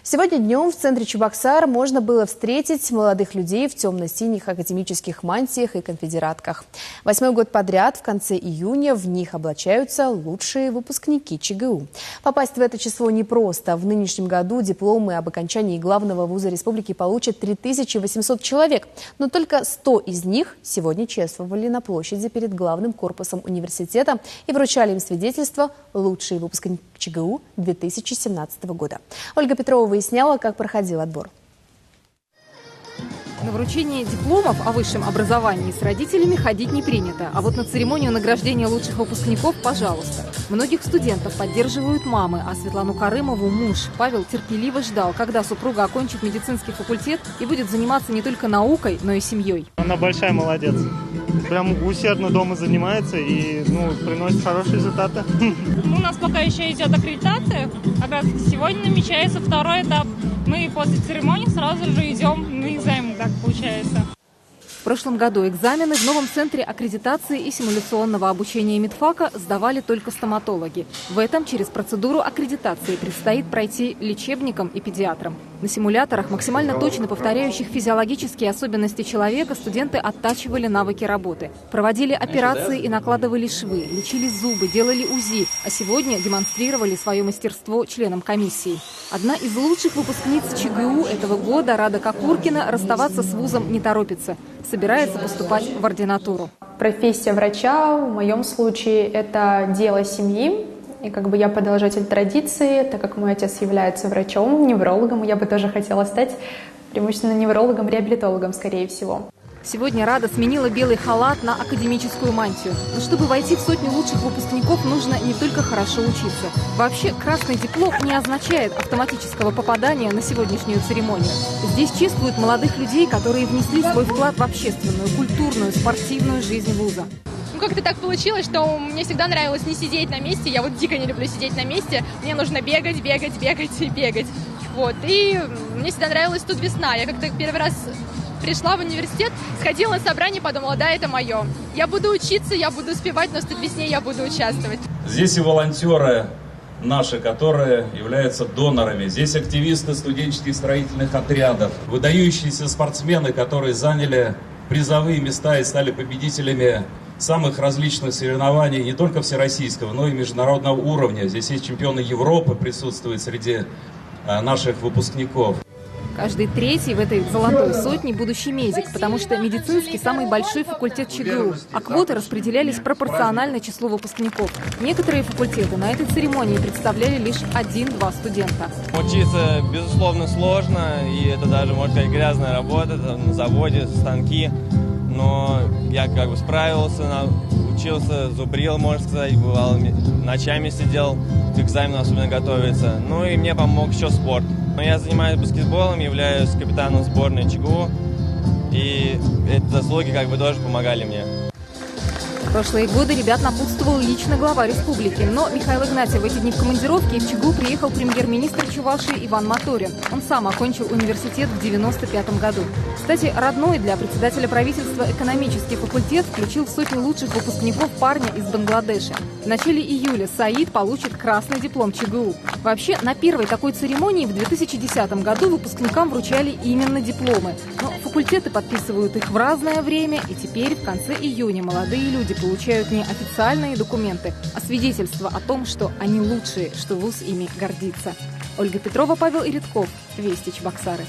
Сегодня днем в центре Чебоксар можно было встретить молодых людей в темно-синих академических мантиях и конфедератках. 8-й год подряд в конце июня в них облачаются лучшие выпускники ЧГУ. Попасть в это число непросто. В нынешнем году дипломы об окончании главного вуза республики получат 3800 человек. Но только 100 из них сегодня чествовали на площади перед главным корпусом университета и вручали им свидетельство «Лучшие выпускники ЧГУ 2017 года». Ольга Петрова выясняла, как проходил отбор. На вручение дипломов о высшем образовании с родителями ходить не принято. А вот на церемонию награждения лучших выпускников – пожалуйста. Многих студентов поддерживают мамы, а Светлану Карымову – муж. Павел терпеливо ждал, когда супруга окончит медицинский факультет и будет заниматься не только наукой, но и семьей. Она большая молодец. Прям усердно дома занимается и приносит хорошие результаты. У нас пока еще идет аккредитация. Сегодня намечается второй этап. Мы после церемонии сразу же идем на экзамен, так получается. В прошлом году экзамены в новом центре аккредитации и симуляционного обучения медфака сдавали только стоматологи. В этом через процедуру аккредитации предстоит пройти лечебникам и педиатрам. На симуляторах, максимально точно повторяющих физиологические особенности человека, студенты оттачивали навыки работы. Проводили операции и накладывали швы, лечили зубы, делали УЗИ. А сегодня демонстрировали свое мастерство членам комиссии. Одна из лучших выпускниц ЧГУ этого года, Рада Кокуркина, расставаться с вузом не торопится. Собирается поступать в ординатуру. Профессия врача в моем случае – это дело семьи. И я продолжатель традиции, так как мой отец является врачом, неврологом, я бы тоже хотела стать преимущественно неврологом, реабилитологом, скорее всего. Сегодня Рада сменила белый халат на академическую мантию. Но чтобы войти в сотню лучших выпускников, нужно не только хорошо учиться. Вообще, красный диплом не означает автоматического попадания на сегодняшнюю церемонию. Здесь чествуют молодых людей, которые внесли свой вклад в общественную, культурную, спортивную жизнь вуза. Как-то так получилось, что мне всегда нравилось не сидеть на месте. Я дико не люблю сидеть на месте. Мне нужно бегать и бегать. И мне всегда нравилась тут весна. Я как-то первый раз пришла в университет, сходила на собрание, подумала, да, это мое. Я буду учиться, я буду успевать, но в студвесне я буду участвовать. Здесь и волонтеры наши, которые являются донорами. Здесь активисты студенческих строительных отрядов, выдающиеся спортсмены, которые заняли призовые места и стали победителями самых различных соревнований, не только всероссийского, но и международного уровня. Здесь есть чемпионы Европы, присутствуют среди наших выпускников. Каждый третий в этой золотой сотне – будущий медик, потому что медицинский – самый большой факультет ЧГУ, а квоты распределялись пропорционально числу выпускников. Некоторые факультеты на этой церемонии представляли лишь 1-2 студента. Учиться, безусловно, сложно, и это даже, можно сказать, грязная работа, на заводе, станки. Но я справился, учился, зубрил, можно сказать, бывало, ночами сидел к экзамену особенно готовиться. И мне помог еще спорт. Но я занимаюсь баскетболом, являюсь капитаном сборной ЧГУ, и эти заслуги тоже помогали мне. В прошлые годы ребят напутствовал лично глава республики. Но Михаил Игнатьев в эти дни в командировке, и в ЧГУ приехал премьер-министр Чувашии Иван Моторин. Он сам окончил университет в 1995 году. Кстати, родной для председателя правительства экономический факультет включил в сотню лучших выпускников парня из Бангладеша. В начале июля Саид получит красный диплом ЧГУ. Вообще, на первой такой церемонии в 2010 году выпускникам вручали именно дипломы. Но факультеты подписывают их в разное время, и теперь в конце июня молодые люди получают не официальные документы, а свидетельство о том, что они лучшие, что вуз ими гордится. Ольга Петрова, Павел Иридков. Вести Чебоксары.